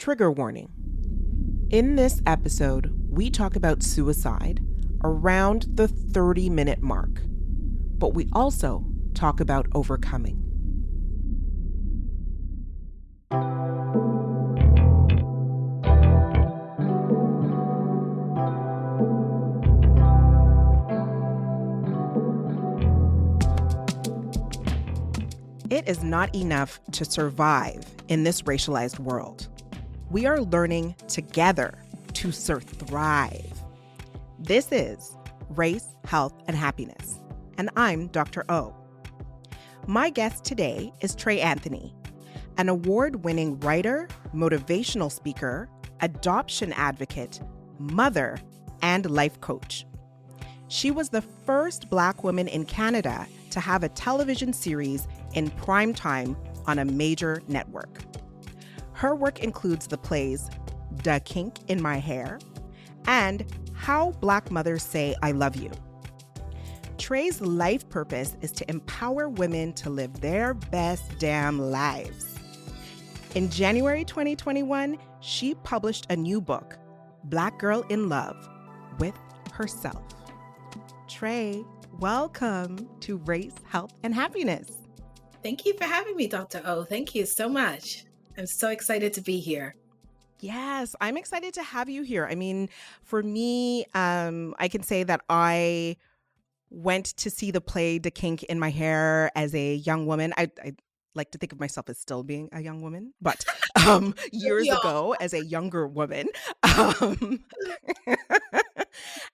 Trigger warning. In this episode, we talk about suicide around the 30-minute mark, but we also talk about overcoming. It is not enough to survive in this racialized world. We are learning together to thrive. This is Race, Health, and Happiness, and I'm Dr. O. My guest today is Trey Anthony, an award-winning writer, motivational speaker, adoption advocate, mother, and life coach. She was the first Black woman in Canada to have a television series in prime time on a major network. Her work includes the plays Da Kink in My Hair and How Black Mothers Say I Love You. Trey's life purpose is to empower women to live their best damn lives. In January 2021, she published a new book, Black Girl in Love with Herself. Trey, welcome to Race, Health, and Happiness. Thank you for having me, Dr. O. Thank you so much. I'm so excited to be here. Yes, I'm excited to have you here. I mean, for me, I can say that I went to see the play Da Kink in My Hair as a young woman. I like to think of myself as still being a young woman, but years ago as a younger woman.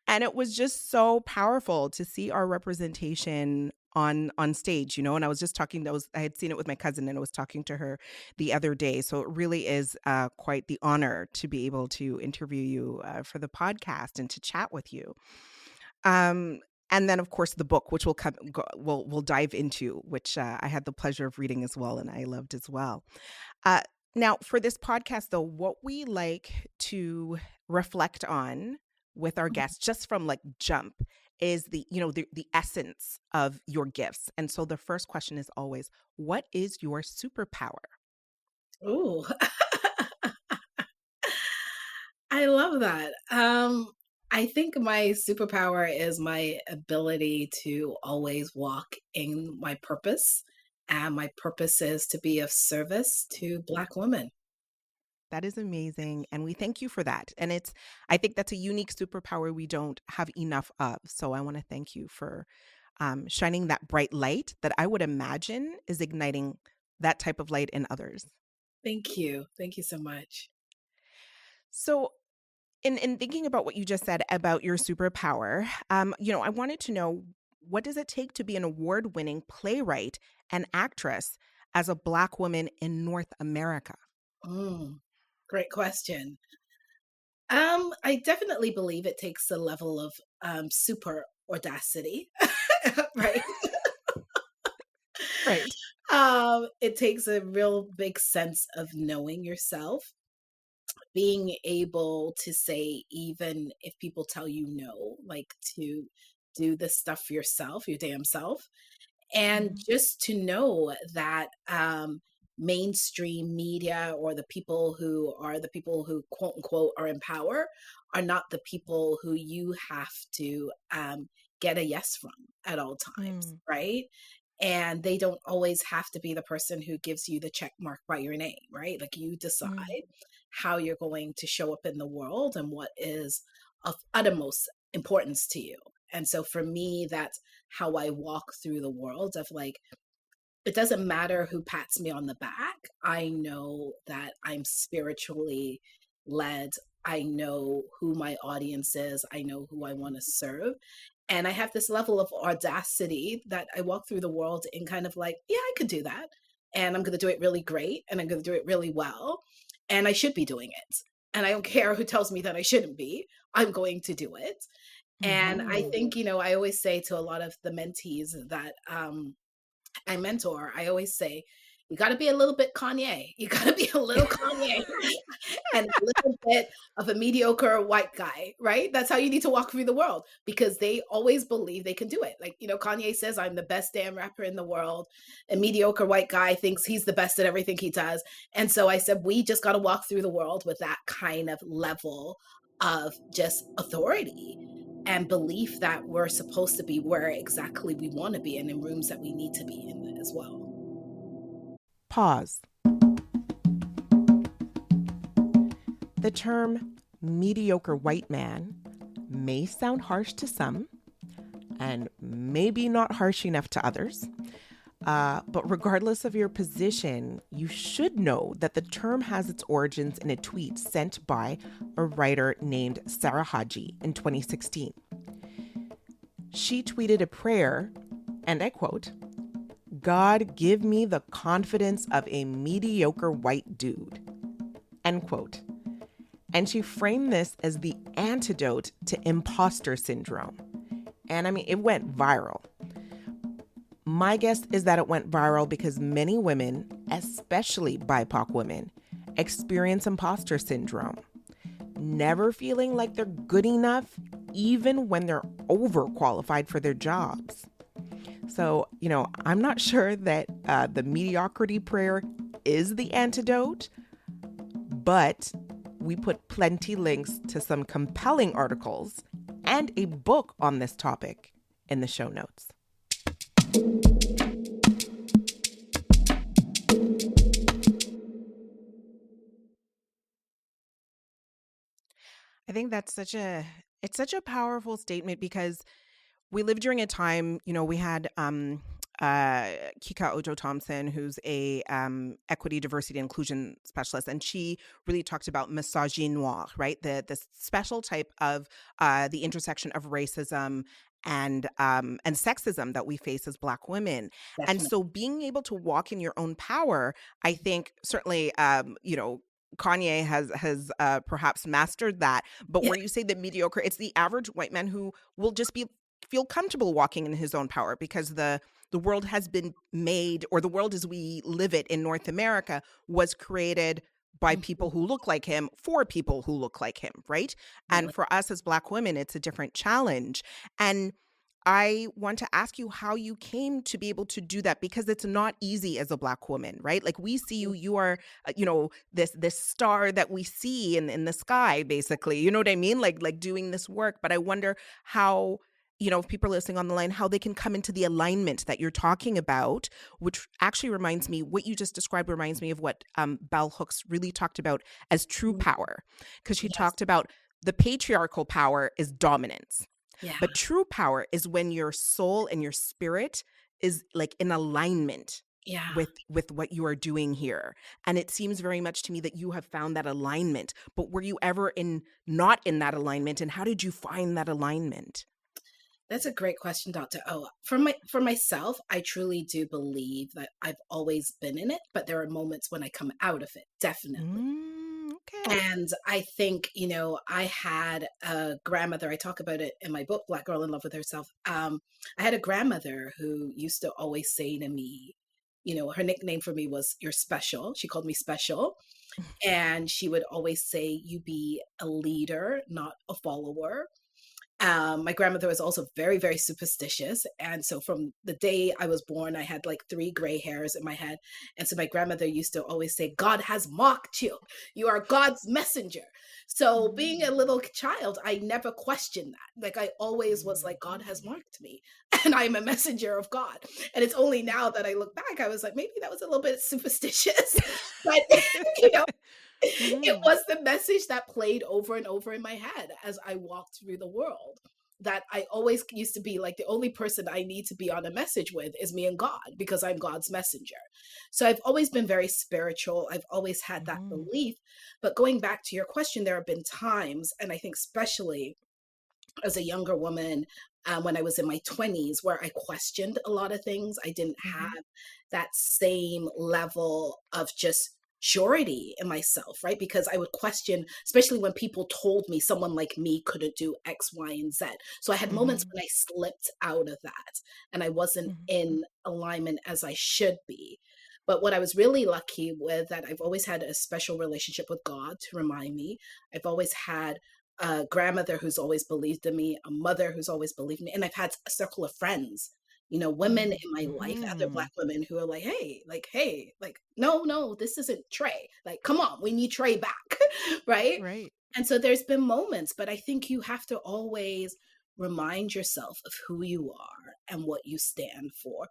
And it was just so powerful to see our representation on stage, you know, and I was just talking, I had seen it with my cousin and I was talking to her the other day. So it really is quite the honor to be able to interview you for the podcast and to chat with you. And then, of course, the book, which we'll dive into, which I had the pleasure of reading as well, and I loved as well. Now, for this podcast, though, what we like to reflect on with our guests, just from like jump, is the essence of your gifts. And so the first question is always, what is your superpower? Ooh, I love that. I think my superpower is my ability to always walk in my purpose. And my purpose is to be of service to Black women. That is amazing. And we thank you for that. And I think that's a unique superpower we don't have enough of. So I want to thank you for shining that bright light that I would imagine is igniting that type of light in others. Thank you. Thank you so much. So in thinking about what you just said about your superpower, I wanted to know, what does it take to be an award-winning playwright and actress as a Black woman in North America? Great question. I definitely believe it takes a level of super audacity, right? Right. It takes a real big sense of knowing yourself, being able to say, even if people tell you no, like to do this stuff for yourself, your damn self, and just to know that mainstream media or the people who quote unquote are in power are not the people who you have to get a yes from at all times, right? And they don't always have to be the person who gives you the check mark by your name, right? Like you decide how you're going to show up in the world and what is of uttermost importance to you. And so for me, that's how I walk through the world of like, it doesn't matter who pats me on the back. I know that I'm spiritually led. I know who my audience is. I know who I want to serve. And I have this level of audacity that I walk through the world in kind of like, yeah, I could do that. And I'm going to do it really great. And I'm going to do it really well. And I should be doing it. And I don't care who tells me that I shouldn't be. I'm going to do it. And I think, I always say to a lot of the mentees that I mentor, I always say, You got to be a little bit Kanye. You got to be a little Kanye and a little bit of a mediocre white guy, right? That's how you need to walk through the world, because they always believe they can do it. Like, Kanye says, I'm the best damn rapper in the world. A mediocre white guy thinks he's the best at everything he does. And so I said, we just got to walk through the world with that kind of level of just authority and belief that we're supposed to be where exactly we want to be and in rooms that we need to be in as well. Pause. The term mediocre white man may sound harsh to some and maybe not harsh enough to others. But regardless of your position, you should know that the term has its origins in a tweet sent by a writer named Sarah Haji in 2016. She tweeted a prayer, and I quote, "God, give me the confidence of a mediocre white dude," end quote. And she framed this as the antidote to imposter syndrome. And I mean, it went viral. My guess is that it went viral because many women, especially BIPOC women, experience imposter syndrome, never feeling like they're good enough, even when they're overqualified for their jobs. So, I'm not sure that the mediocrity prayer is the antidote, but we put plenty links to some compelling articles and a book on this topic in the show notes. I think that's such a powerful statement, because we live during a time, we had Kika Ojo-Thompson, who's a equity, diversity, and inclusion specialist, and she really talked about misogyny noire, right? The special type of the intersection of racism and sexism that we face as Black women. Definitely. And so being able to walk in your own power, I think certainly, Kanye has perhaps mastered that. But where you say the mediocre, it's the average white man who will just feel comfortable walking in his own power, because the world has been made, or the world as we live it in North America was created by people who look like him for people who look like him, right? And for us as Black women, it's a different challenge. And I want to ask you how you came to be able to do that, because it's not easy as a Black woman, right? Like, we see you are, this star that we see in the sky, basically, you know what I mean? Like doing this work. But I wonder how, if people are listening on the line, how they can come into the alignment that you're talking about, which actually reminds me, what you just described reminds me of what Bell Hooks really talked about as true power, because she talked about the patriarchal power is dominance. Yeah. But true power is when your soul and your spirit is like in alignment with what you are doing here. And it seems very much to me that you have found that alignment. But were you ever not in that alignment? And how did you find that alignment? That's a great question, Dr. O. For myself, I truly do believe that I've always been in it, but there are moments when I come out of it, definitely. Okay. And I think, I had a grandmother, I talk about it in my book, Black Girl in Love with Herself. I had a grandmother who used to always say to me, her nickname for me was "You're special." She called me special. And she would always say, "You be a leader, not a follower." My grandmother was also very, very superstitious. And so from the day I was born, I had like 3 gray hairs in my head. And so my grandmother used to always say, "God has marked you. You are God's messenger." So being a little child, I never questioned that. Like, I always was like, God has marked me and I'm a messenger of God. And it's only now that I look back, I was like, maybe that was a little bit superstitious, but it was the message that played over and over in my head as I walked through the world, that I always used to be like, the only person I need to be on a message with is me and God, because I'm God's messenger. So I've always been very spiritual. I've always had that belief. But going back to your question, there have been times, and I think especially as a younger woman, when I was in my 20s, where I questioned a lot of things. I didn't have that same level of just surety in myself, right? Because I would question, especially when people told me someone like me couldn't do X, Y, and Z. So I had moments when I slipped out of that and I wasn't in alignment as I should be. But what I was really lucky with, that I've always had a special relationship with God to remind me. I've always had a grandmother who's always believed in me, a mother who's always believed in me, and I've had a circle of friends, women in my life, other Mm-hmm. Black women who are like, hey, like, no, no, this isn't Trey. Like, come on, we need Trey back, right? Right. And so there's been moments, but I think you have to always remind yourself of who you are and what you stand for.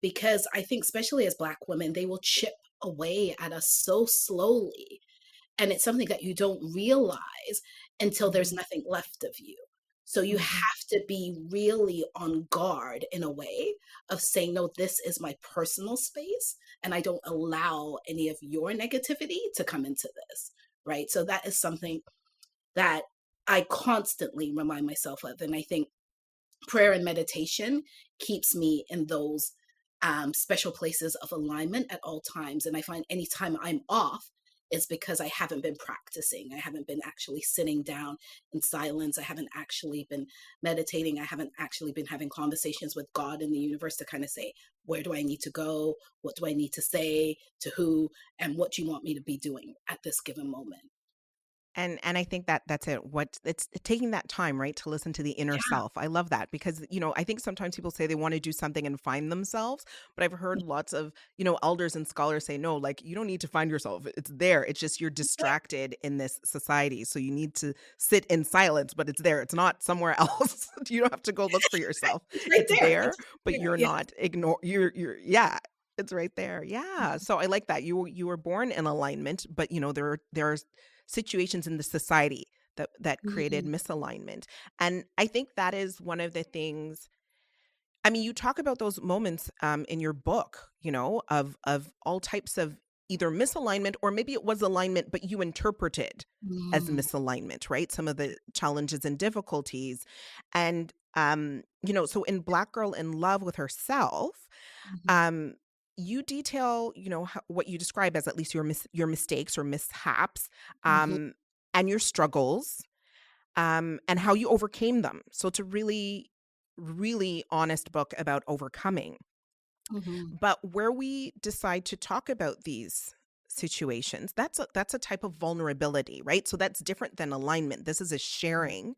Because I think, especially as Black women, they will chip away at us so slowly. And it's something that you don't realize until there's Mm-hmm. nothing left of you. So you Mm-hmm. have to be really on guard in a way of saying, no, this is my personal space, and I don't allow any of your negativity to come into this. Right. So that is something that I constantly remind myself of. And I think prayer and meditation keeps me in those special places of alignment at all times. And I find anytime I'm off, it's because I haven't been practicing. I haven't been actually sitting down in silence. I haven't actually been meditating. I haven't actually been having conversations with God and the universe to kind of say, where do I need to go? What do I need to say to who? And what do you want me to be doing at this given moment? And I think that that's it. What it's taking that time, right, to listen to the inner Yeah. self. I love that because, I think sometimes people say they want to do something and find themselves, but I've heard lots of, elders and scholars say, no, like you don't need to find yourself. It's there. It's just you're distracted in this society. So you need to sit in silence, but it's there. It's not somewhere else. You don't have to go look for yourself. It's right It's there. there, It's but there. you're Yeah. not ignore yeah. It's right there. Yeah. So I like that. You were born in alignment, but there are situations in the society that created Mhm. misalignment. And I think that is one of the things. I mean, you talk about those moments in your book, of all types of either misalignment or maybe it was alignment, but you interpreted as Mm. misalignment, right? Some of the challenges and difficulties. And so in Black Girl in Love with Herself, Mhm. um, you detail, what you describe as at least your mistakes or mishaps, Mhm. um, and your struggles, and how you overcame them. So it's a really, really honest book about overcoming. Mhm. But where we decide to talk about these situations, that's a type of vulnerability, right? So that's different than alignment. This is a sharing,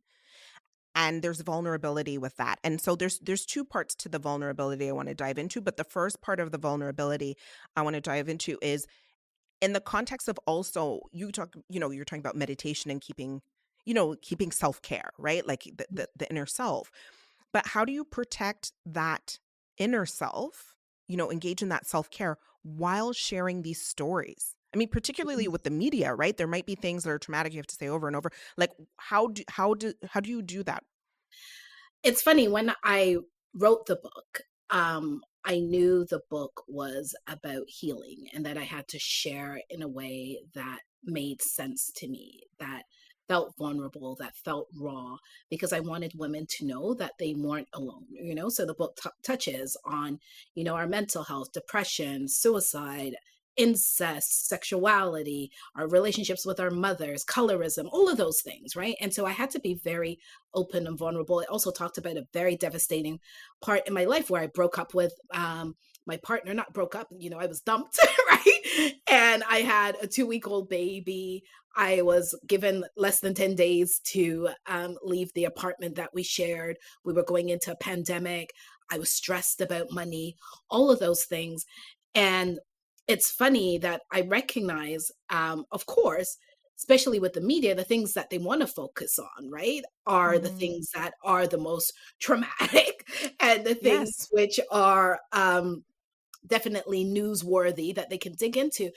and there's vulnerability with that. And so there's two parts to the vulnerability I want to dive into, but the first part of the vulnerability I want to dive into is in the context of also you're talking about meditation and keeping self-care, right? Like the inner self. But how do you protect that inner self, engage in that self-care while sharing these stories? I mean, particularly Mhm. with the media, right? There might be things that are traumatic you have to say over and over. Like how do you do that? It's funny, when I wrote the book, I knew the book was about healing and that I had to share in a way that made sense to me, that felt vulnerable, that felt raw, because I wanted women to know that they weren't alone. So the book touches on, our mental health, depression, suicide, incest, sexuality, our relationships with our mothers, colorism, all of those things, right? And so I had to be very open and vulnerable. It also talked about a very devastating part in my life where I broke up with my partner, not broke up, I was dumped, right? And I had a 2-week-old baby. I was given less than 10 days to leave the apartment that we shared. We were going into a pandemic. I was stressed about money, all of those things. And it's funny that I recognize, of course, especially with the media, the things that they want to focus on, right, are the Mhm. things that are the most traumatic and the things Yes. which are definitely newsworthy that they can dig into.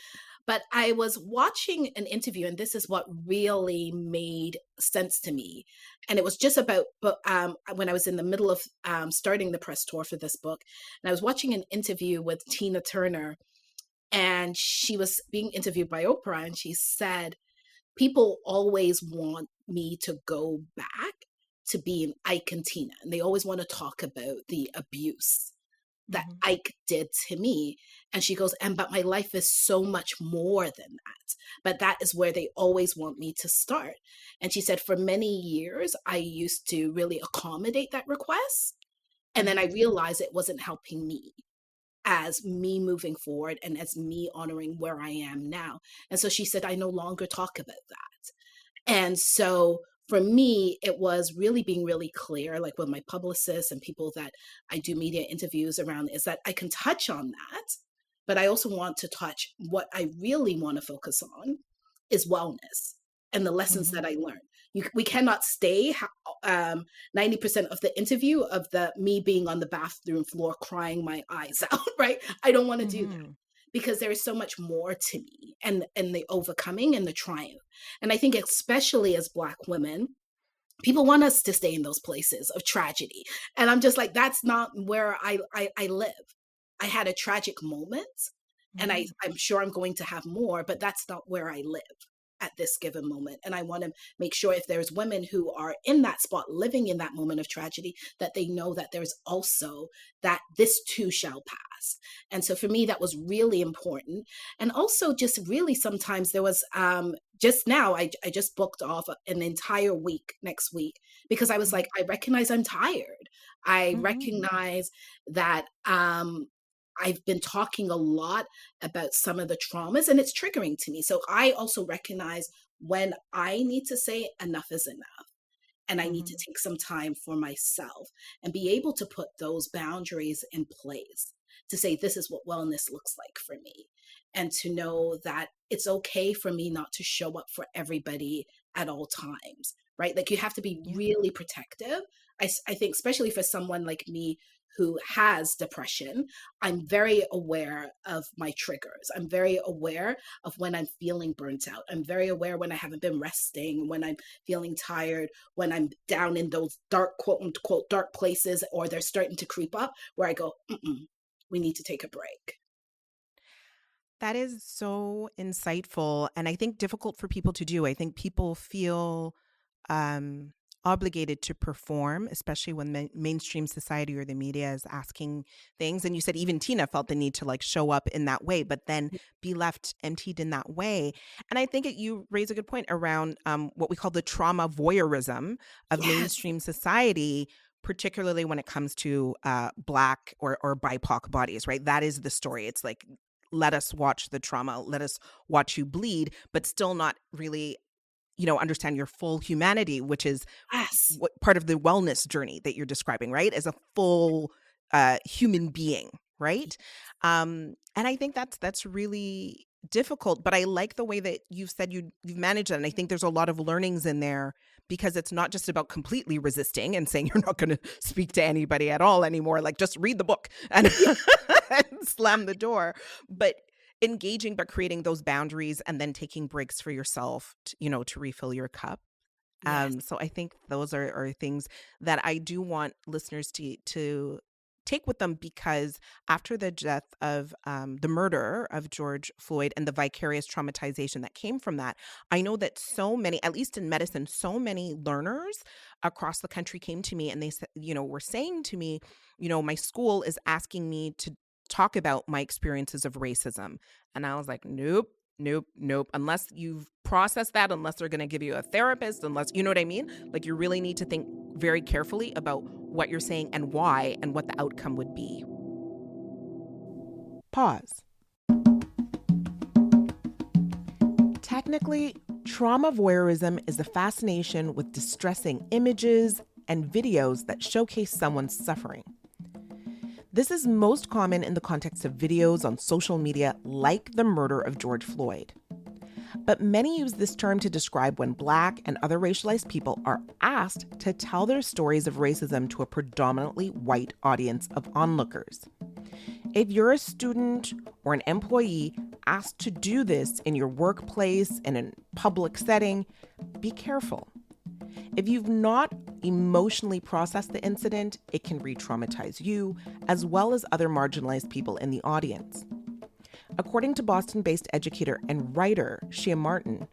But I was watching an interview, and this is what really made sense to me. And it was just about, but when I was in the middle of starting the press tour for this book, and I was watching an interview with Tina Turner, and she was being interviewed by Oprah, and she said, people always want me to go back to being Ike and Tina, and they always want to talk about the abuse that Mhm. Ike did to me. And she goes, and but my life is so much more than that. But that is where they always want me to start. And she said, for many years, I used to really accommodate that request. And then I Mhm. realized it wasn't helping me. as me moving forward and as me honoring where I am now. And so she said, I no longer talk about that. And so for me, it was really being really clear, like with my publicists and people that I do media interviews around, is that I can touch on that, but I also want to touch what I really want to focus on is wellness and the lessons that I learned. We cannot stay 90% of the interview of the me being on the bathroom floor crying my eyes out, right? I don't want to do that because there is so much more to me and the overcoming and the triumph. And I think especially as Black women, people want us to stay in those places of tragedy. And I'm just like, that's not where I live. I had a tragic moment and I'm sure I'm going to have more, but that's not where I live at this given moment. And I want to make sure if there's women who are in that spot, living in that moment of tragedy, that they know that there's also that this too shall pass. And so for me, that was really important. And also just really sometimes there was, just now, I just booked off an entire week next week because I was like, I recognize I'm tired. I recognize that, I've been talking a lot about some of the traumas and it's triggering to me. So I also recognize when I need to say enough is enough and I need to take some time for myself and be able to put those boundaries in place to say, this is what wellness looks like for me. And to know that it's okay for me not to show up for everybody at all times, right? Like you have to be really protective. I think especially for someone like me who has depression, I'm very aware of my triggers. I'm very aware of when I'm feeling burnt out. I'm very aware when I haven't been resting, when I'm feeling tired, when I'm down in those dark, quote unquote, dark places, or they're starting to creep up where I go, we need to take a break. That is so insightful and I think difficult for people to do. I think people feel obligated to perform, especially when mainstream society or the media is asking things. And you said even Tina felt the need to like show up in that way, but then be left emptied in that way. And I think you raise a good point around what we call the trauma voyeurism of mainstream society, particularly when it comes to Black or BIPOC bodies, right? That is the story. It's like, let us watch the trauma, let us watch you bleed, but still not really understand your full humanity, which is what part of the wellness journey that you're describing, right? As a full human being, right? And I think that's really difficult, but I like the way that you've said you've managed that. And I think there's a lot of learnings in there because it's not just about completely resisting and saying you're not going to speak to anybody at all anymore. Like just read the book and, and slam the door. But engaging, but creating those boundaries and then taking breaks for yourself, to refill your cup. So I think those are things that I do want listeners to take with them because after the death of the murder of George Floyd and the vicarious traumatization that came from that, I know that so many, at least in medicine, so many learners across the country came to me and they said, were saying to me, my school is asking me to talk about my experiences of racism. And I was like, nope. Unless you've processed that, unless they're going to give you a therapist, unless, you know what I mean? Like you really need to think very carefully about what you're saying and why and what the outcome would be. Pause. Technically, trauma voyeurism is a fascination with distressing images and videos that showcase someone's suffering. This is most common in the context of videos on social media like the murder of George Floyd. But many use this term to describe when Black and other racialized people are asked to tell their stories of racism to a predominantly white audience of onlookers. If you're a student or an employee asked to do this in your workplace in a public setting, be careful. If you've not emotionally processed the incident, it can re-traumatize you, as well as other marginalized people in the audience. According to Boston-based educator and writer Shia Martin,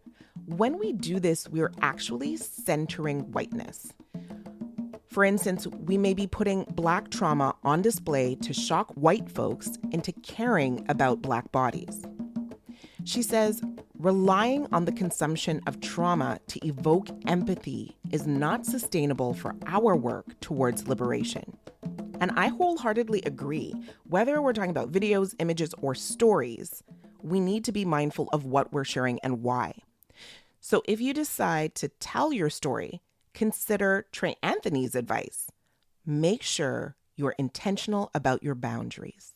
when we do this, we're actually centering whiteness. For instance, we may be putting Black trauma on display to shock white folks into caring about Black bodies. She says, relying on the consumption of trauma to evoke empathy is not sustainable for our work towards liberation. And I wholeheartedly agree. Whether we're talking about videos, images, or stories, we need to be mindful of what we're sharing and why. So if you decide to tell your story, consider Trey Anthony's advice. Make sure you're intentional about your boundaries.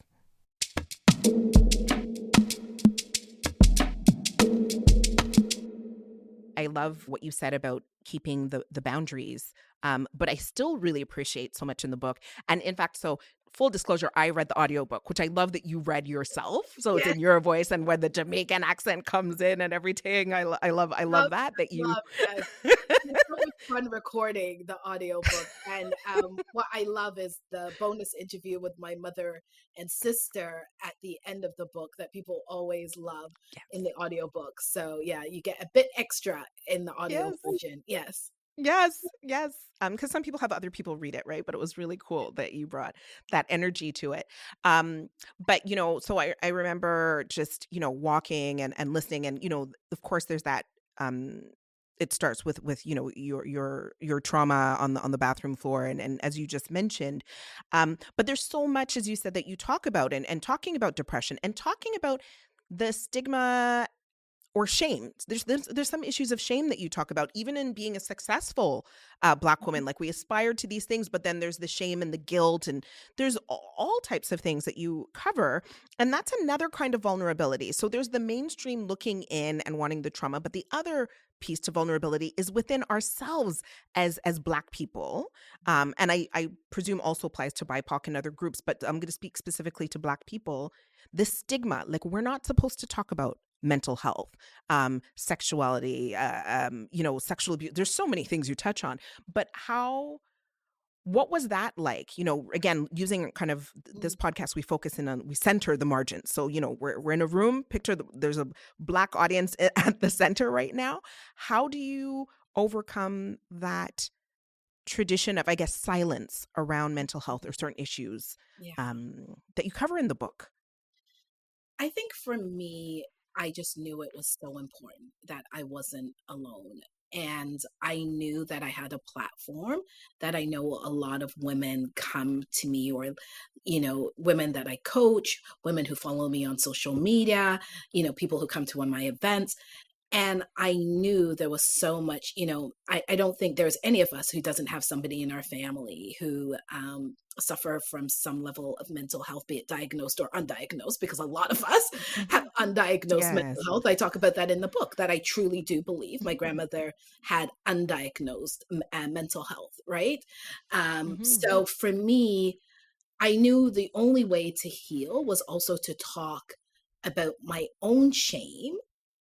I love what you said about keeping the boundaries, but I still really appreciate so much in the book. And in fact, so full disclosure, I read the audiobook, which I love that you read yourself. So it's Yeah. in your voice, and when the Jamaican accent comes in and everything, I love that you. Yes. It's so much fun recording the audiobook. And what I love is the bonus interview with my mother and sister at the end of the book that people always love in the audiobook. So yeah, you get a bit extra in the audio version. Yes. Yes. Because some people have other people read it, right? But it was really cool that you brought that energy to it. But so I remember just walking and listening, and of course there's that. It starts with your trauma on the bathroom floor, and as you just mentioned, but there's so much, as you said, that you talk about, and talking about depression and talking about the stigma or shame. There's some issues of shame that you talk about, even in being a successful Black woman. Like, we aspire to these things, but then there's the shame and the guilt, and there's all types of things that you cover. And that's another kind of vulnerability. So there's the mainstream looking in and wanting the trauma, but the other piece to vulnerability is within ourselves as Black people. And I presume also applies to BIPOC and other groups, but I'm going to speak specifically to Black people. The stigma, like, we're not supposed to talk about mental health, sexuality, sexual abuse. There's so many things you touch on, but what was that like? Again, using kind of this podcast, we center the margins. So, we're in a room, there's a Black audience at the center right now. How do you overcome that tradition of, I guess, silence around mental health or certain issues that you cover in the book? I think for me, I just knew it was so important that I wasn't alone. And I knew that I had a platform that I know a lot of women come to me, or, women that I coach, women who follow me on social media, people who come to one of my events. And I knew there was so much, I don't think there's any of us who doesn't have somebody in our family who suffer from some level of mental health, be it diagnosed or undiagnosed, because a lot of us have undiagnosed mental health. I talk about that in the book, that I truly do believe my grandmother had undiagnosed mental health, right? So for me, I knew the only way to heal was also to talk about my own shame,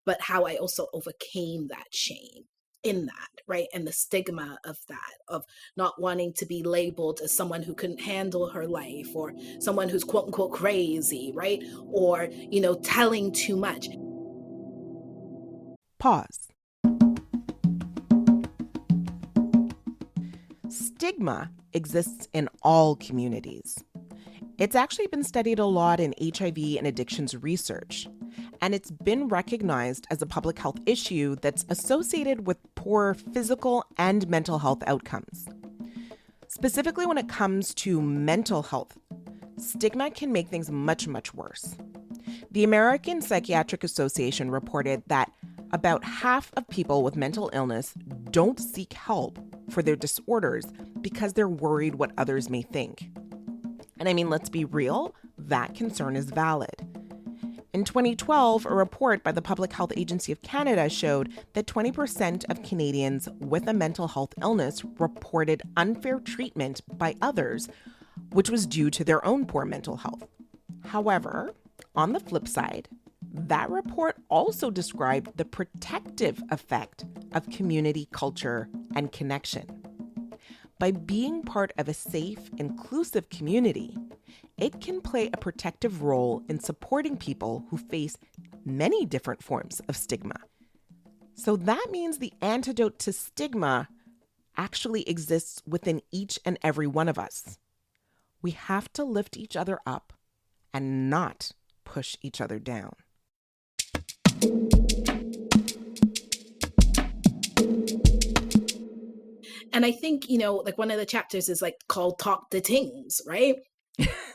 but how I also overcame that shame in that, right? And the stigma of that, of not wanting to be labeled as someone who couldn't handle her life, or someone who's quote unquote crazy, right? Or, telling too much. Pause. Stigma exists in all communities. It's actually been studied a lot in HIV and addictions research, and it's been recognized as a public health issue that's associated with poor physical and mental health outcomes. Specifically, when it comes to mental health, stigma can make things much, much worse. The American Psychiatric Association reported that about half of people with mental illness don't seek help for their disorders because they're worried what others may think. And I mean, let's be real, that concern is valid. In 2012, a report by the Public Health Agency of Canada showed that 20% of Canadians with a mental health illness reported unfair treatment by others, which was due to their own poor mental health. However, on the flip side, that report also described the protective effect of community culture and connection. By being part of a safe, inclusive community, it can play a protective role in supporting people who face many different forms of stigma. So that means the antidote to stigma actually exists within each and every one of us. We have to lift each other up and not push each other down. And I think, like one of the chapters is like called Talk the Tings, right?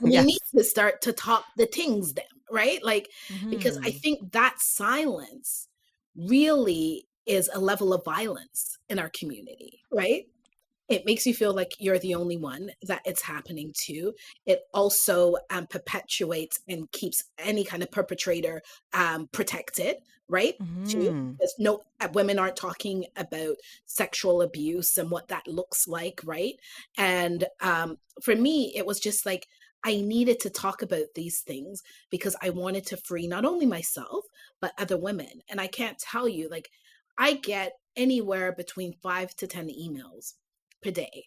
And you need Yes. to start to talk the things then, right? Like, because I Hmm. think that silence really is a level of violence in our community, right? It makes you feel like you're the only one that it's happening to. It also perpetuates and keeps any kind of perpetrator protected, right? Too, Hmm. because no women aren't talking about sexual abuse and what that looks like, right? And for me, it was just like I needed to talk about these things because I wanted to free not only myself but other women. And I can't tell you, like, I get anywhere between 5 to 10 emails per day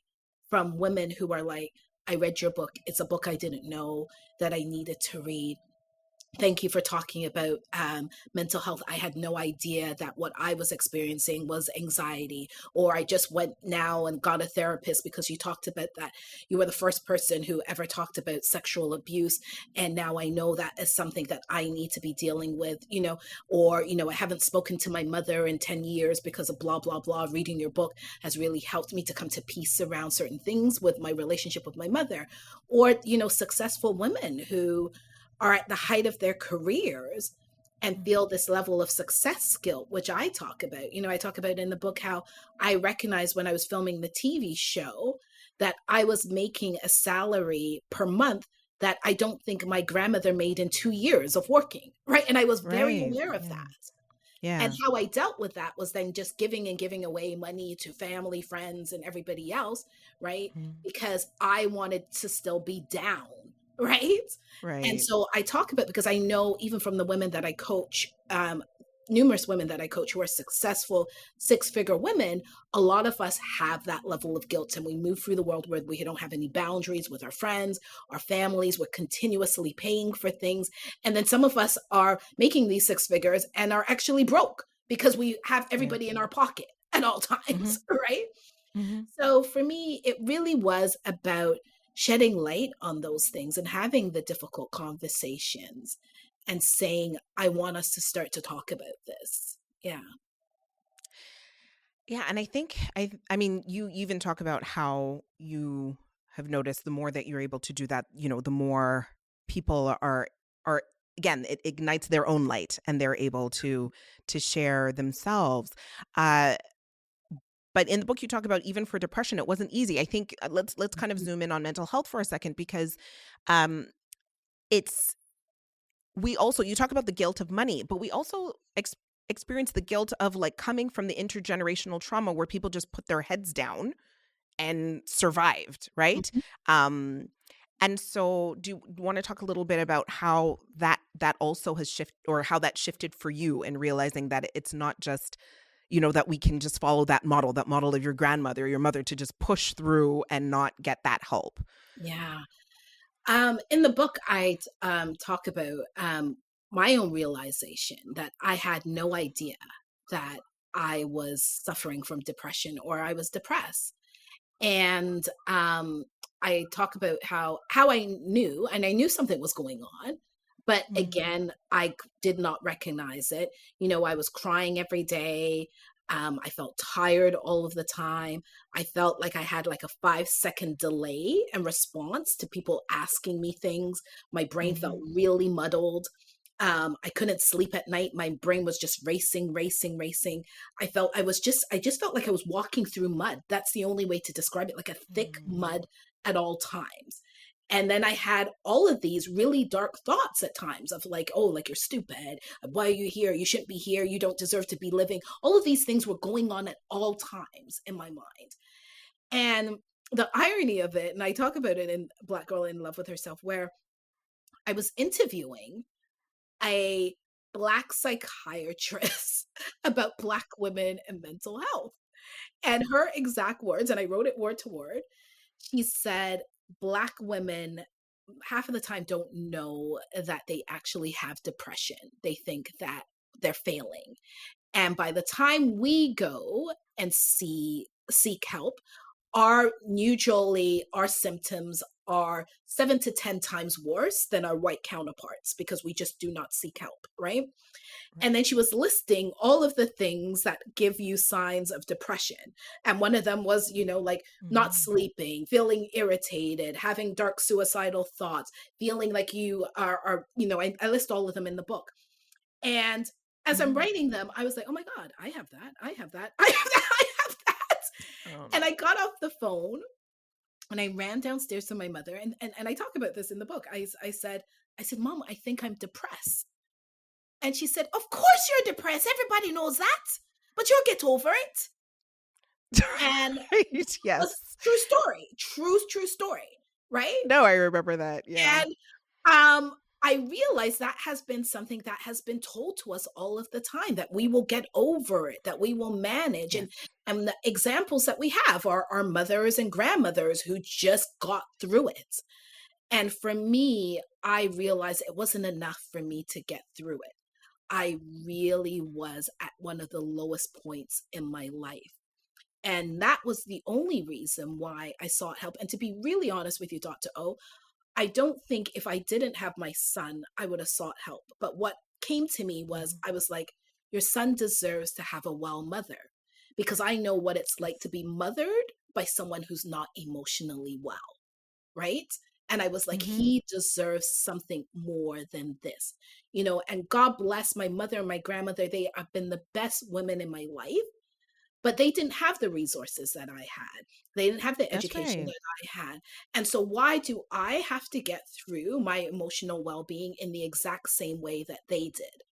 from women who are like, I read your book. It's a book I didn't know that I needed to read. Thank you for talking about mental health. I had no idea that what I was experiencing was anxiety, or I just went now and got a therapist because you talked about that. You were the first person who ever talked about sexual abuse. And now I know that is something that I need to be dealing with, or, I haven't spoken to my mother in 10 years because of blah, blah, blah. Reading your book has really helped me to come to peace around certain things with my relationship with my mother, or, successful women who are at the height of their careers and feel this level of success guilt, which I talk about. I talk about in the book how I recognized when I was filming the TV show that I was making a salary per month that I don't think my grandmother made in 2 years of working, right? And I was very Right. aware of Yeah. that. And Yeah. how I dealt with that was then just giving and giving away money to family, friends, and everybody else, right? Mhm. Because I wanted to still be down, right? And Right. so I talk about, because I know even from the women that I coach, numerous women that I coach who are successful 6-figure women, a lot of us have that level of guilt, and we move through the world where we don't have any boundaries with our friends, our families. We're continuously paying for things. And then some of us are making these 6 figures and are actually broke because we have Yeah. everybody in our pocket at all Hmm. times, right? Hmm. So for me, it really was about shedding light on those things and having the difficult conversations and saying, I want us to start to talk about this. Yeah. Yeah, and I think I mean you even talk about how you have noticed the more that you're able to do that, the more people are again, it ignites their own light and they're able to share themselves. Uh but in the book you talk about even for depression it wasn't easy. I think let's kind of zoom in on mental health for a second because um it's we also you talk about the guilt of money, but we also experience the guilt of like coming from the intergenerational trauma where people just put their heads down and survived, right? Mhm. um and so do you want to talk a little bit about how that also has shifted, or how that shifted for you, and realizing that it's not just that we can just follow that model of your grandmother or your mother to just push through and not get that help. Yeah. In the book, I talk about my own realization that I had no idea that I was suffering from depression or I was depressed. And I talk about how I knew, and I knew something was going on, but Mm. again, did not recognize it. I was crying every day. I felt tired all of the time. I felt like I had like a 5-second delay in response to people asking me things. My brain felt Mhm. really muddled. I couldn't sleep at night. My brain was just racing, racing, racing. I just felt like I was walking through mud. That's the only way to describe it, like a thick Mm. mud at all times. And then I had all of these really dark thoughts at times of like, oh, like you're stupid. Why are you here? You shouldn't be here. You don't deserve to be living. All of these things were going on at all times in my mind. And the irony of it, and I talk about it in Black Girl in Love with Herself, where I was interviewing a Black psychiatrist about Black women and mental health. And her exact words, and I wrote it word to word, she said, Black women half of the time don't know that they actually have depression. They think that they're failing. And by the time we go and seek help, our symptoms are 7 to 10 times worse than our white counterparts because we just do not seek help, right? Right. And then she was listing all of the things that give you signs of depression. And one of them was, like not Mhm. sleeping, feeling irritated, having dark suicidal thoughts, feeling like you I list all of them in the book. And as I'm Mhm. writing them, I was like, oh my God, I have that. I have that. I have that. I have that. Oh, And no. I got off the phone and I ran downstairs to my mother. And I talk about this in the book. I said, Mom, I think I'm depressed. And she said, of course you're depressed. Everybody knows that, but you'll get over it. And Right, that was yes. true story, true story, right? No, I remember that, yeah. And I realize that has been something that has been told to us all of the time, that we will get over it, that we will manage. Yes. And the examples that we have are our mothers and grandmothers who just got through it. And for me, I realized it wasn't enough for me to get through it. I really was at one of the lowest points in my life. And that was the only reason why I sought help. And to be really honest with you, Dr. O, I don't think if I didn't have my son, I would have sought help. But what came to me was, Mhm. I was like, your son deserves to have a well mother, because I know what it's like to be mothered by someone who's not emotionally well, right? And I was like, Mhm. he deserves something more than this, and God bless my mother and my grandmother. They have been the best women in my life, but they didn't have the resources that I had. They didn't have the That's education right. that I had. And so why do I have to get through my emotional well-being in the exact same way that they did?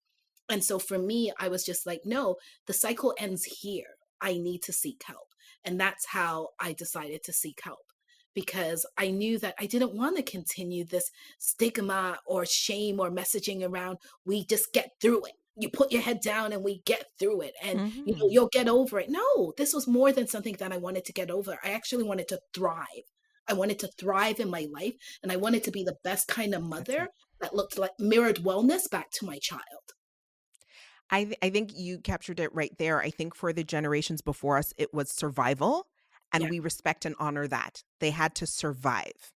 And so for me, I was just like, no, the cycle ends here. I need to seek help. And that's how I decided to seek help, because I knew that I didn't want to continue this stigma or shame or messaging around, we just get through it. You put your head down and we get through it, and Mhm. you'll get over it. No, this was more than something that I wanted to get over. I actually wanted to thrive. I wanted to thrive in my life, and I wanted to be the best kind of That's mother it. that looked like mirrored wellness back to my child. I think you captured it right there. I think for the generations before us, it was survival, and Yeah, we respect and honor that. They had to survive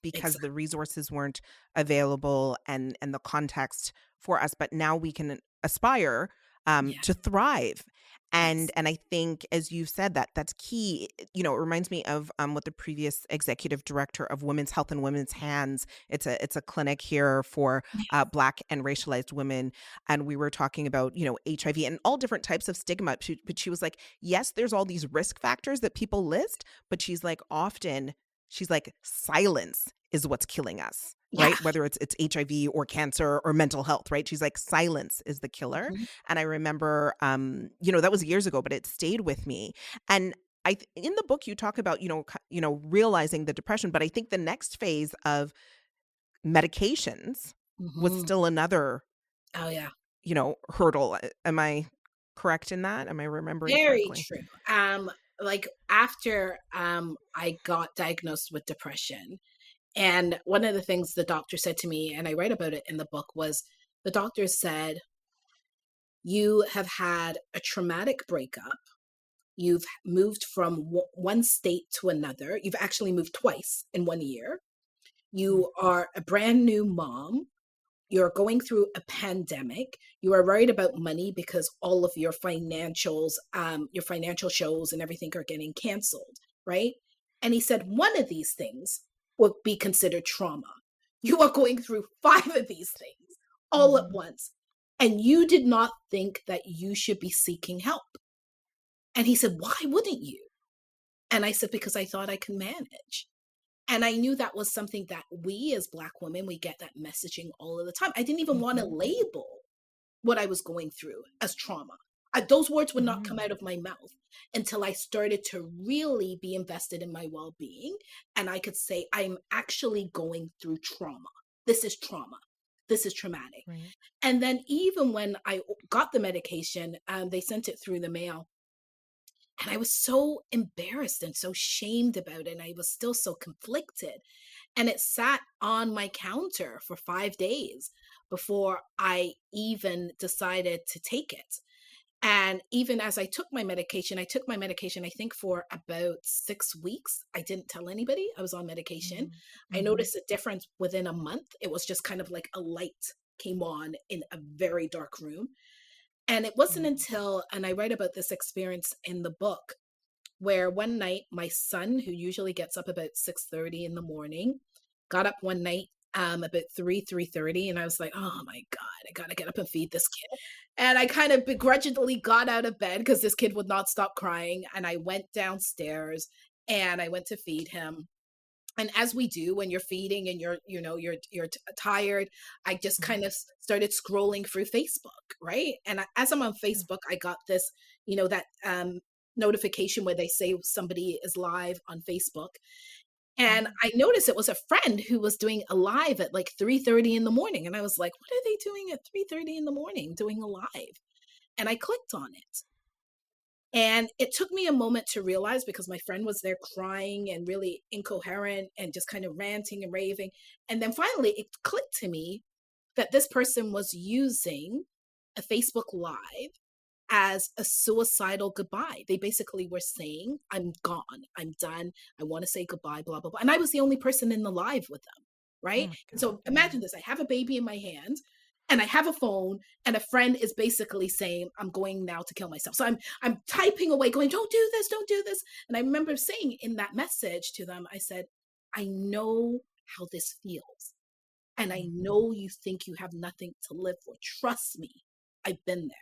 because exactly. the resources weren't available and the context for us, but now we can aspire Yeah. to thrive. Yes. And I think, as you've said, that that's key. It reminds me of what the previous executive director of Women's Health and Women's Hands. It's a clinic here for Black and racialized women, and we were talking about HIV and all different types of stigma. But she was like, yes, there's all these risk factors that people list, but she's like, silence is what's killing us, Yeah. right? Whether it's HIV or cancer or mental health, right? She's like, silence is the killer. Mhm. And I remember, that was years ago, but it stayed with me. And in the book, you talk about, realizing the depression, but I think the next phase of medications was Mhm. still another, Oh, yeah. hurdle. Am I correct in that? Am I remembering Very correctly? true. Like after I got diagnosed with depression, and one of the things the doctor said to me, and I write about it in the book, was the doctor said, "You have had a traumatic breakup. You've moved from one state to another. You've actually moved twice in 1 year. Mm. You are a brand new mom. You're going through a pandemic. You are worried about money because all of your financial shows and everything are getting canceled, right?" And he said, one of these things would be considered trauma. You are going through five of these things all at Mhm. once. And you did not think that you should be seeking help. And he said, why wouldn't you? And I said, because I thought I could manage. And I knew that was something that we as Black women, we get that messaging all of the time. I didn't even want to Mhm. label what I was going through as trauma. Those words would not come Mhm. out of my mouth until I started to really be invested in my well being. And I could say, I'm actually going through trauma. This is trauma. This is traumatic. Right. And then, even when I got the medication, they sent it through the mail. And I was so embarrassed and so shamed about it. And I was still so conflicted. And it sat on my counter for 5 days before I even decided to take it. And even as I took my medication, I think for about 6 weeks. I didn't tell anybody I was on medication. I Mm-hmm. noticed a difference within a month. It was just kind of like a light came on in a very dark room. And it wasn't until, and I write about this experience in the book, where one night my son, who usually gets up about 6:30 in the morning, got up one night about 3:30, and I was like, oh my God, I gotta get up and feed this kid. And I kind of begrudgingly got out of bed because this kid would not stop crying. And I went downstairs and I went to feed him. And as we do when you're feeding and you're tired, I just kind of started scrolling through Facebook, right? And as I'm on Facebook, I got this, that notification where they say somebody is live on Facebook. And I noticed it was a friend who was doing a live at like 3:30 in the morning. And I was like, what are they doing at 3:30 in the morning doing a live? And I clicked on it. And it took me a moment to realize, because my friend was there crying and really incoherent and just kind of ranting and raving. And then finally it clicked to me that this person was using a Facebook Live as a suicidal goodbye. They basically were saying, I'm gone, I'm done, I want to say goodbye, blah, blah, blah. And I was the only person in the live with them, Oh right? my And God. so imagine this, I have a baby in my hand and I have a phone, and a friend is basically saying, I'm going now to kill myself. So I'm typing away, going, don't do this, don't do this. And I remember saying in that message to them, I said, I know how this feels. And I know you think you have nothing to live for. Trust me, I've been there.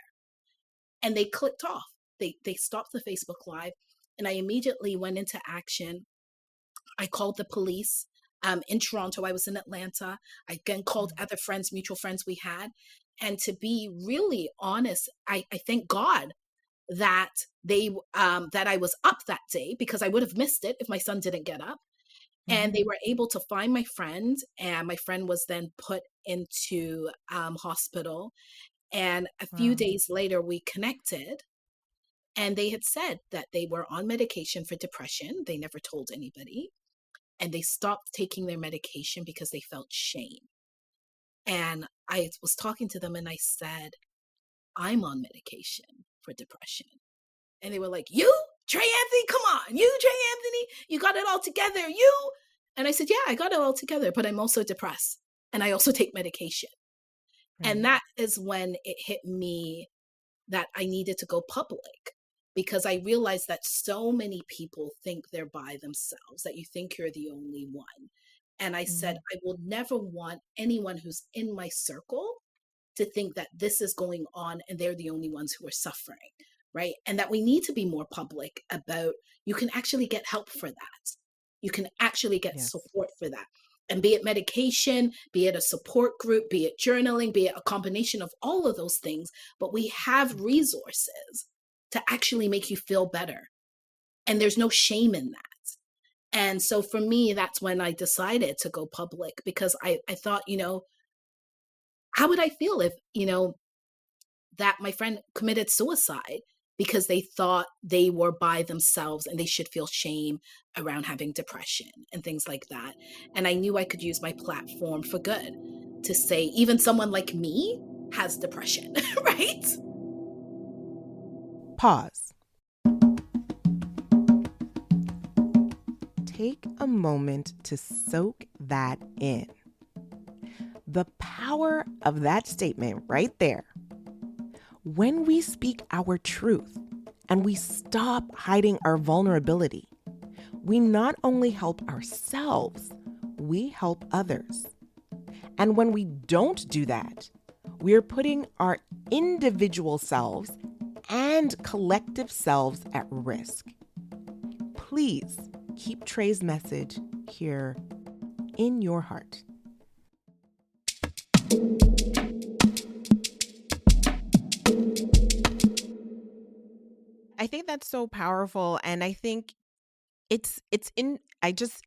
And they clicked off. They stopped the Facebook Live, and I immediately went into action. I called the police in Toronto. I was in Atlanta. I again called other friends, mutual friends we had. And to be really honest, I thank God that that I was up that day, because I would have missed it if my son didn't get up. And they were able to find my friend, and my friend was then put into hospital. And a few Wow. days later, we connected, and they had said that they were on medication for depression. They never told anybody. And they stopped taking their medication because they felt shame. And I was talking to them and I said, I'm on medication for depression. And they were like, you, Trey Anthony, come on, you, Trey Anthony, you got it all together, you. And I said, yeah, I got it all together, but I'm also depressed. And I also take medication. And Right. that is when it hit me that I needed to go public, because I realized that so many people think they're by themselves, that you think you're the only one. And I said, I will never want anyone who's in my circle to think that this is going on and they're the only ones who are suffering, right? And that we need to be more public about, you can actually get help for that. You can actually get Yes. support for that. And be it medication, be it a support group, be it journaling, be it a combination of all of those things, but we have resources to actually make you feel better. And there's no shame in that. And so for me, that's when I decided to go public, because I thought, how would I feel if, that my friend committed suicide because they thought they were by themselves and they should feel shame around having depression and things like that. And I knew I could use my platform for good to say, even someone like me has depression, right? Pause. Take a moment to soak that in. The power of that statement right there. When we speak our truth and we stop hiding our vulnerability, we not only help ourselves, we help others. And when we don't do that, we are putting our individual selves and collective selves at risk. Please keep Trey's message here in your heart. I think that's so powerful. And I think in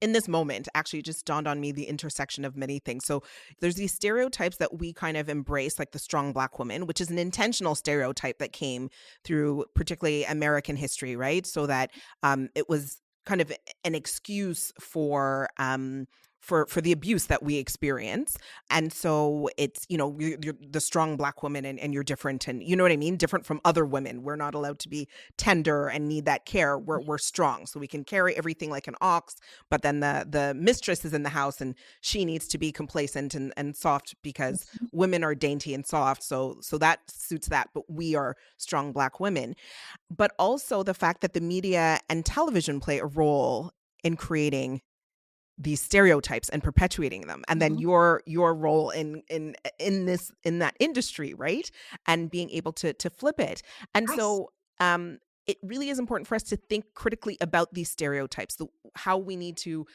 this moment actually just dawned on me the intersection of many things. So there's these stereotypes that we kind of embrace, like the strong Black woman, which is an intentional stereotype that came through particularly American history, right? So that it was kind of an excuse for the abuse that we experience. And so it's, you're the strong Black woman, and you're different, and you know what I mean? Different from other women. We're not allowed to be tender and need that care. We're strong. So we can carry everything like an ox, but then the mistress is in the house and she needs to be complacent and soft, because women are dainty and soft. So that suits that. But we are strong Black women. But also the fact that the media and television play a role in creating these stereotypes and perpetuating them, and then your role in that industry, right, and being able to flip it. And Yes. so it really is important for us to think critically about these stereotypes, how we need to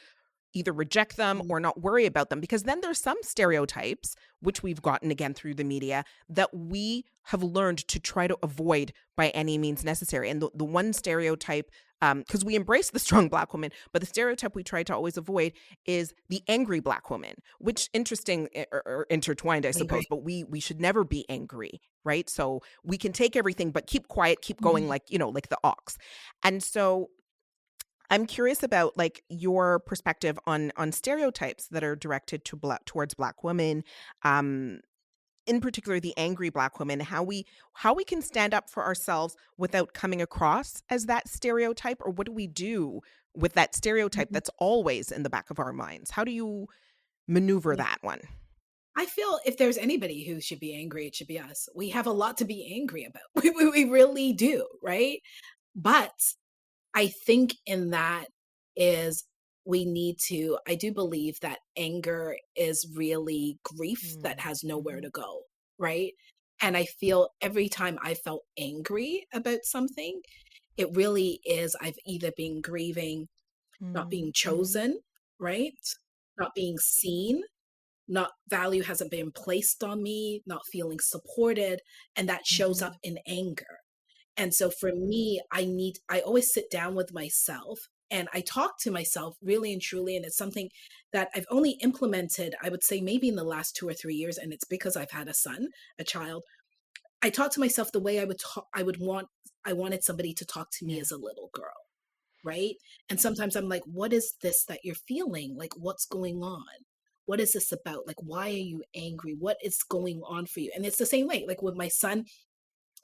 either reject them Mhm. or not worry about them, because then there's some stereotypes which we've gotten again through the media that we have learned to try to avoid by any means necessary. And the one stereotype, because we embrace the strong Black woman, but the stereotype we try to always avoid is the angry Black woman, which interesting, or intertwined, I I agree. suppose, but we should never be angry, right? So we can take everything but keep quiet, keep going, Mhm. like, like the ox. And so I'm curious about, like, your perspective on stereotypes that are directed towards Black women, um, in particular the angry Black women. How we can stand up for ourselves without coming across as that stereotype, or what do we do with that stereotype Mhm. that's always in the back of our minds? How do you maneuver Yeah. that one? I feel if there's anybody who should be angry, it should be us. We have a lot to be angry about. We really do, right? But I think in that is we need to, I do believe that anger is really grief that Mm, has nowhere mhm, to go, right? And I feel every time I felt angry about something, it really is I've either been grieving not being mm, mhm, chosen, right? Not being seen, not value hasn't been placed on me, not feeling supported, and that shows up mhm. in anger. And so for me, I always sit down with myself and I talk to myself really and truly. And it's something that I've only implemented, I would say maybe in the last 2 or 3 years. And it's because I've had a son, a child. I talk to myself the way I would talk, I wanted somebody to talk to me Yeah. as a little girl. Right. And sometimes I'm like, what is this that you're feeling? Like, what's going on? What is this about? Like, why are you angry? What is going on for you? And it's the same way, like with my son,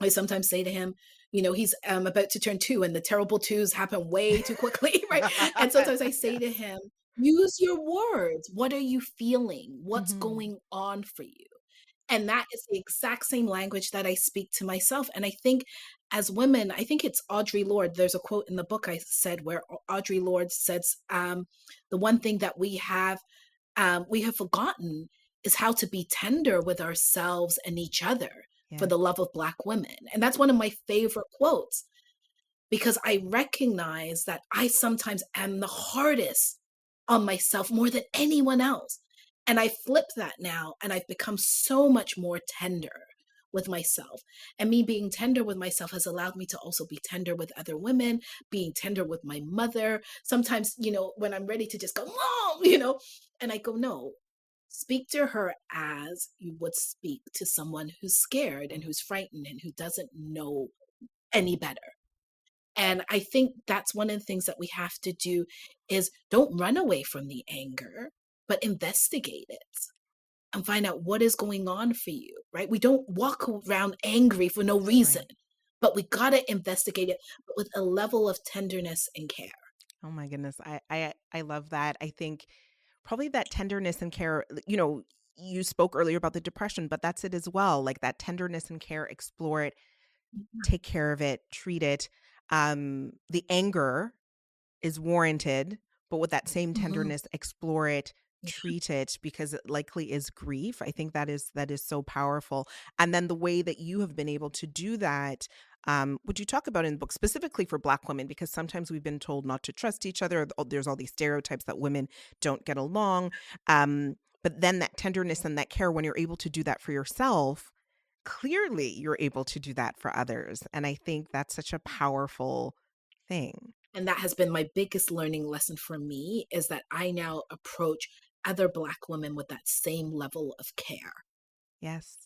I sometimes say to him, he's about to turn 2 and the terrible twos happen way too quickly, right? And sometimes I say to Yes. him, use your words. What are you feeling? What's Mhm. going on for you? And that is the exact same language that I speak to myself. And I think as women, I think it's Audre Lorde. There's a quote in the book I said where Audre Lorde says, the one thing that we have forgotten is how to be tender with ourselves and each other for Yes. the love of Black women. And that's one of my favorite quotes because I recognize that I sometimes am the hardest on myself more than anyone else. And I flip that now and I've become so much more tender with myself. And me being tender with myself has allowed me to also be tender with other women, being tender with my mother. Sometimes, when I'm ready to just go, Mom, and I go, no, speak to her as you would speak to someone who's scared and who's frightened and who doesn't know any better. And I think that's one of the things that we have to do is don't run away from the anger, but investigate it and find out what is going on for you, right? We don't walk around angry for no reason, Right. but we got to investigate it but with a level of tenderness and care. Oh my goodness. I love that. I think probably that tenderness and care, you spoke earlier about the depression, but that's it as well. Like that tenderness and care, explore it, take care of it, treat it. The anger is warranted, but with that same Mhm. tenderness, explore it, Yeah. treat it, because it likely is grief. I think that is so powerful. And then the way that you have been able to do that, would you talk about in the book specifically for Black women? Because sometimes we've been told not to trust each other. There's all these stereotypes that women don't get along. But then that tenderness and that care, when you're able to do that for yourself, clearly you're able to do that for others. And I think that's such a powerful thing. And that has been my biggest learning lesson for me is that I now approach other Black women with that same level of care. Yes.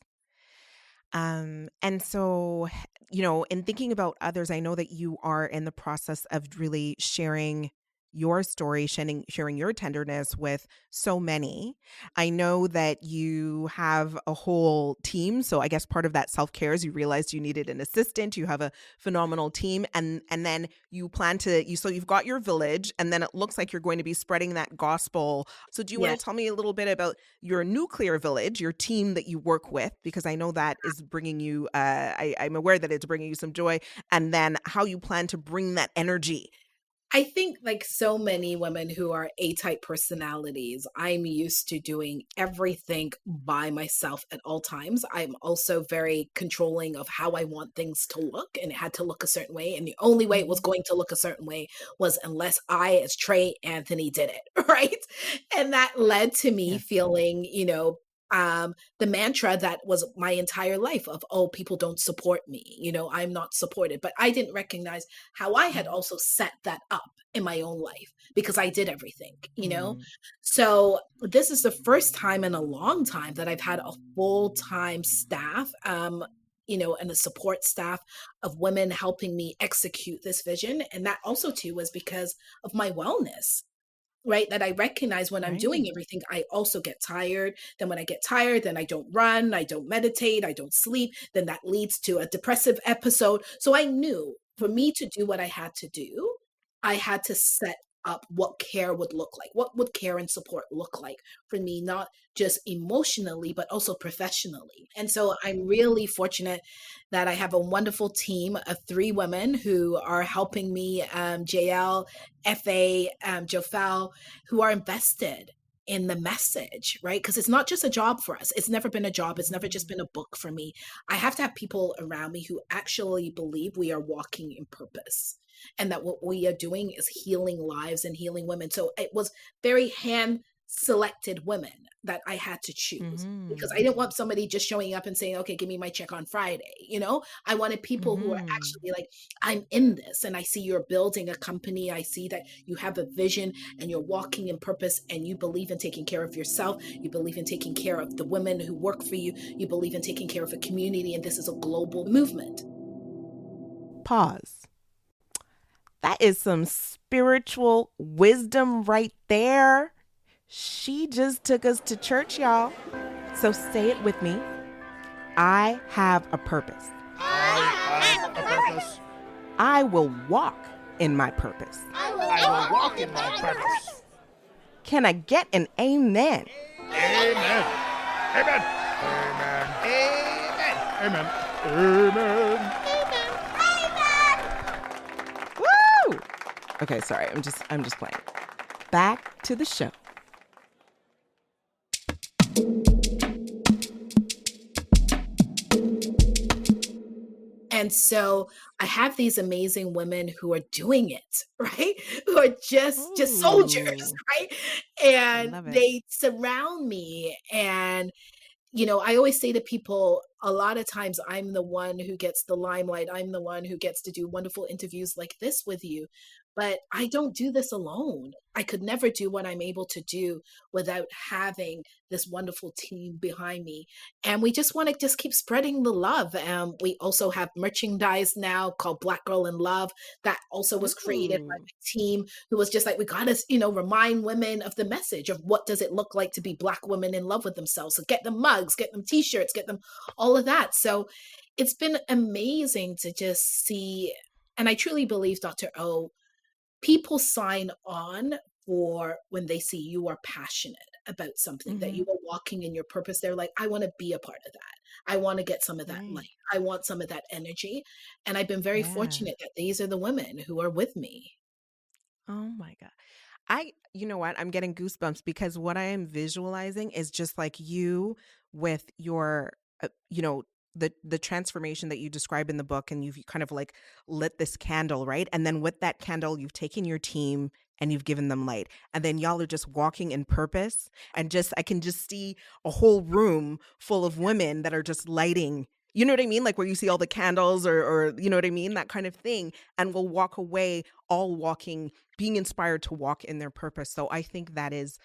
And so, in thinking about others, I know that you are in the process of really sharing your story, sharing your tenderness with so many. I know that you have a whole team. So I guess part of that self-care is you realized you needed an assistant. You have a phenomenal team. And then you plan to, so you've got your village, and then it looks like you're going to be spreading that gospel. So do you want Yes. to tell me a little bit about your nuclear village, your team that you work with? Because I know that is bringing you, I'm aware that it's bringing you some joy. And then how you plan to bring that energy. I think, like so many women who are A-type personalities, I'm used to doing everything by myself at all times. I'm also very controlling of how I want things to look, and it had to look a certain way. And the only way it was going to look a certain way was unless I, as Trey Anthony, did it, right? And that led to me Yes. feeling, the mantra that was my entire life of, oh, people don't support me, I'm not supported. But I didn't recognize how I had also set that up in my own life because I did everything. Mm. So this is the first time in a long time that I've had a full-time staff, and a support staff of women helping me execute this vision. And that also too was because of my wellness, right? That I recognize when I'm doing Right. everything, I also get tired. Then when I get tired, then I don't run, I don't meditate, I don't sleep. Then that leads to a depressive episode. So I knew for me to do what I had to do, I had to set up what care would look like. What would care and support look like for me, not just emotionally, but also professionally. And so I'm really fortunate that I have a wonderful team of 3 women who are helping me, JL, FA, Jofel, who are invested in the message, right? Because it's not just a job for us. It's never been a job. It's never just been a book for me. I have to have people around me who actually believe we are walking in purpose and that what we are doing is healing lives and healing women. So it was very hand selected women that I had to choose because I Mm-hmm. didn't want somebody just showing up and saying, okay, give me my check on Friday. I wanted people who are Mm-hmm. actually like, I'm in this and I see you're building a company. I see that you have a vision and you're walking in purpose and you believe in taking care of yourself. You believe in taking care of the women who work for you. You believe in taking care of a community. And this is a global movement. Pause. That is some spiritual wisdom right there. She just took us to church, y'all. So say it with me. I have a purpose. I have a purpose. I will walk in my purpose. I will walk in my purpose. Can I get an amen? Amen. Amen. Amen. Amen. Amen. Woo! Okay, sorry. I'm just playing. Back to the show. And so I have these amazing women who are doing it, right? Who are just soldiers, Ooh, right? I And love it. they surround me. And I always say to people, a lot of times I'm the one who gets the limelight. I'm the one who gets to do wonderful interviews like this with you. But I don't do this alone. I could never do what I'm able to do without having this wonderful team behind me. And we just want to just keep spreading the love. We also have merchandise now called Black Girl in Love that also was created by Ooh. my team, who was just like, we got to, remind women of the message of what does it look like to be Black women in love with themselves. So get them mugs, get them t-shirts, get them all of that. So it's been amazing to just see. And I truly believe, Dr. O, people sign on for when they see you are passionate about something, that Mm-hmm. you are walking in your purpose. They're like, I want to be a part of that. I want to get some of that light. Right. I want some of that energy. And I've been very Yeah. fortunate that these are the women who are with me. Oh my God. You know what? I'm getting goosebumps because what I am visualizing is just like you with your, the transformation that you describe in the book, and you've kind of like lit this candle, right? And then with that candle, you've taken your team and you've given them light, and then y'all are just walking in purpose, and just I can just see a whole room full of women that are just lighting. You know what I mean? Like where you see all the candles, or you know what I mean? That kind of thing, and we'll walk away all walking, being inspired to walk in their purpose. So I think that is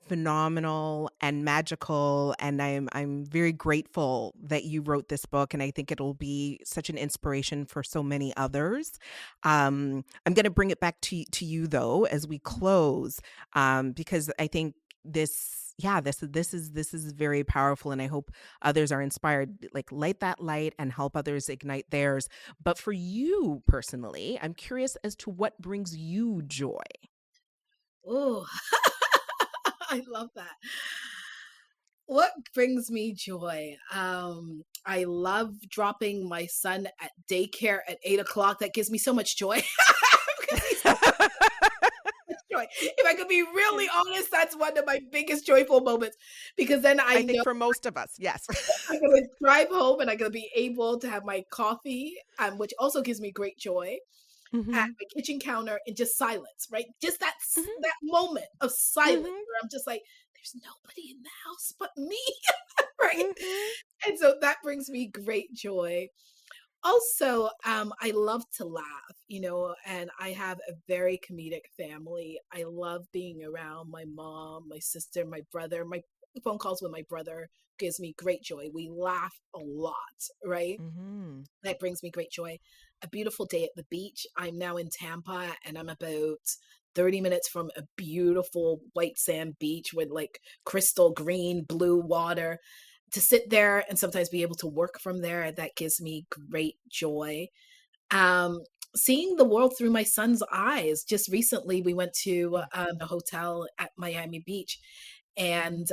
phenomenal and magical, and I'm very grateful that you wrote this book, and I think it'll be such an inspiration for so many others. I'm going to bring it back to you though as we close, because I think this is very powerful, and I hope others are inspired. Like, light that light and help others ignite theirs. But for you personally, I'm curious as to what brings you joy. Oh, I love that. What brings me joy? I love dropping my son at daycare at 8:00. That gives me so much joy. Joy. If I could be really honest, that's one of my biggest joyful moments, because then I know think for most of us, yes. I'm going to drive home and I'm going to be able to have my coffee, which also gives me great joy, at my kitchen counter in just silence, right? Just that moment of silence where I'm just like, there's nobody in the house but me, right? And so that brings me great joy. Also, I love to laugh, and I have a very comedic family. I love being around my mom, my sister, my brother. My phone calls with my brother gives me great joy. We laugh a lot, right? That brings me great joy. A beautiful day at the beach. I'm now in Tampa, and I'm about 30 minutes from a beautiful white sand beach with like crystal green, blue water. To sit there and sometimes be able to work from there, that gives me great joy. Seeing the world through my son's eyes. Just recently, we went to a hotel at Miami Beach, and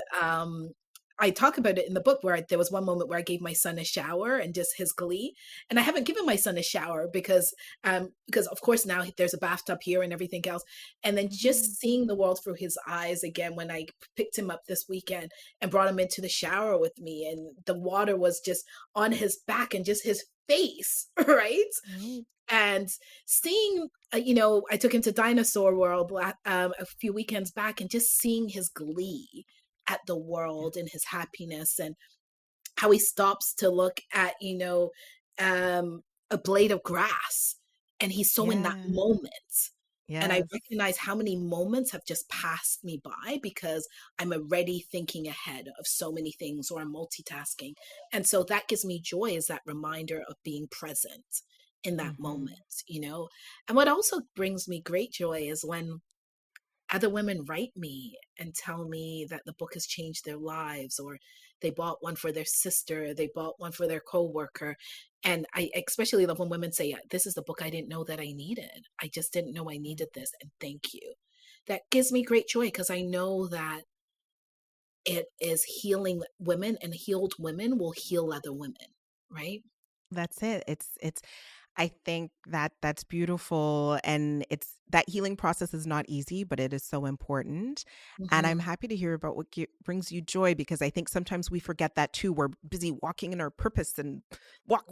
I talk about it in the book where there was one moment where I gave my son a shower and just his glee. And I haven't given my son a shower because of course now there's a bathtub here and everything else. And then just seeing the world through his eyes again, when I picked him up this weekend and brought him into the shower with me, and the water was just on his back and just his face, right? And seeing, I took him to Dinosaur World a few weekends back, and just seeing his glee at the world and his happiness, and how he stops to look at, a blade of grass, and he's so in that moment. And I recognize how many moments have just passed me by because I'm already thinking ahead of so many things, or I'm multitasking. And so that gives me joy, is that reminder of being present in that moment, And what also brings me great joy is when other women write me and tell me that the book has changed their lives, or they bought one for their sister, they bought one for their coworker. And I especially love when women say, this is the book I didn't know that I needed. I just didn't know I needed this. And thank you. That gives me great joy, because I know that it is healing women, and healed women will heal other women, right? That's it. It's I think that's beautiful, and it's that healing process is not easy, but it is so important. And I'm happy to hear about what brings you joy, because I think sometimes we forget that too. We're busy walking in our purpose and walk,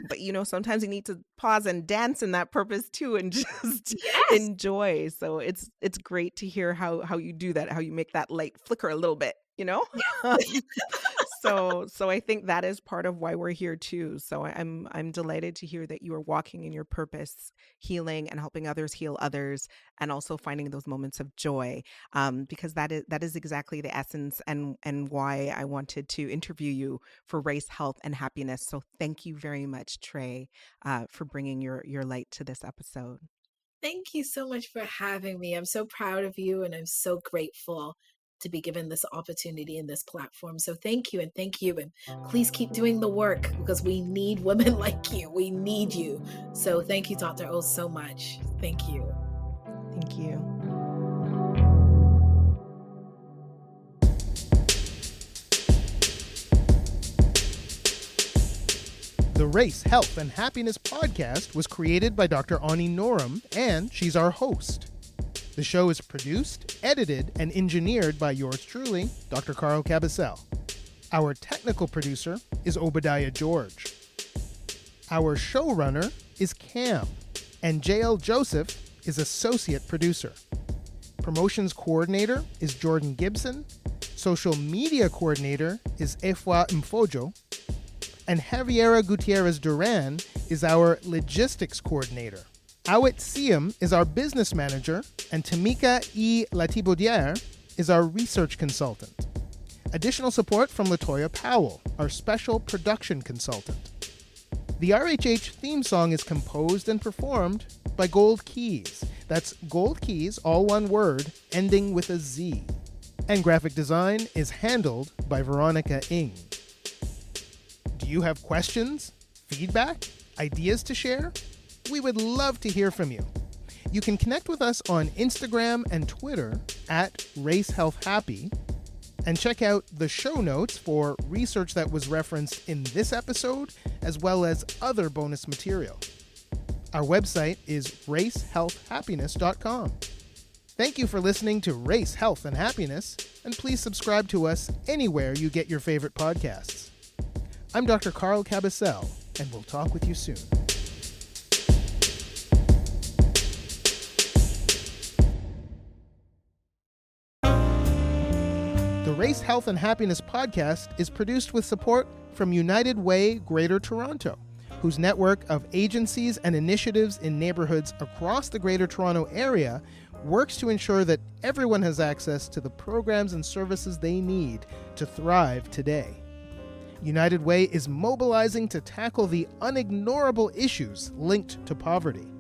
but sometimes you need to pause and dance in that purpose too, and just enjoy. So it's great to hear how you do that, how you make that light flicker a little bit. So I think that is part of why we're here too. So I'm delighted to hear that you are walking in your purpose, healing and helping others heal others, and also finding those moments of joy, because that is exactly the essence and why I wanted to interview you for Race, Health, and Happiness. So thank you very much, Trey, for bringing your light to this episode. Thank you so much for having me. I'm so proud of you, and I'm so grateful to be given this opportunity and this platform. So thank you, and please keep doing the work, because we need women like you. We need you. So thank you, Dr. O, so much. Thank you. Thank you. The Race, Health, and Happiness podcast was created by Dr. Onye Norum, and she's our host. The show is produced, edited, and engineered by yours truly, Dr. Carl Cabasel. Our technical producer is Obadiah George. Our showrunner is Cam, and JL Joseph is associate producer. Promotions coordinator is Jordan Gibson. Social media coordinator is Efwa Mfojo. And Javiera Gutierrez Duran is our logistics coordinator. Awit Siem is our business manager, and Tamika E. Latibaudiere is our research consultant. Additional support from Latoya Powell, our special production consultant. The RHH theme song is composed and performed by Gold Keys. That's Gold Keys, all one word, ending with a Z. And graphic design is handled by Veronica Ng. Do you have questions, feedback, ideas to share? We would love to hear from you. You can connect with us on Instagram and Twitter at RaceHealth&Happy, and check out the show notes for research that was referenced in this episode, as well as other bonus material. Our website is RaceHealth&Happiness.com. Thank you for listening to Race, Health, and Happiness, and please subscribe to us anywhere you get your favorite podcasts. I'm Dr. Carl Cabasel, and we'll talk with you soon. The Race, Health, and Happiness podcast is produced with support from United Way Greater Toronto, whose network of agencies and initiatives in neighborhoods across the Greater Toronto Area works to ensure that everyone has access to the programs and services they need to thrive today. United Way is mobilizing to tackle the unignorable issues linked to poverty.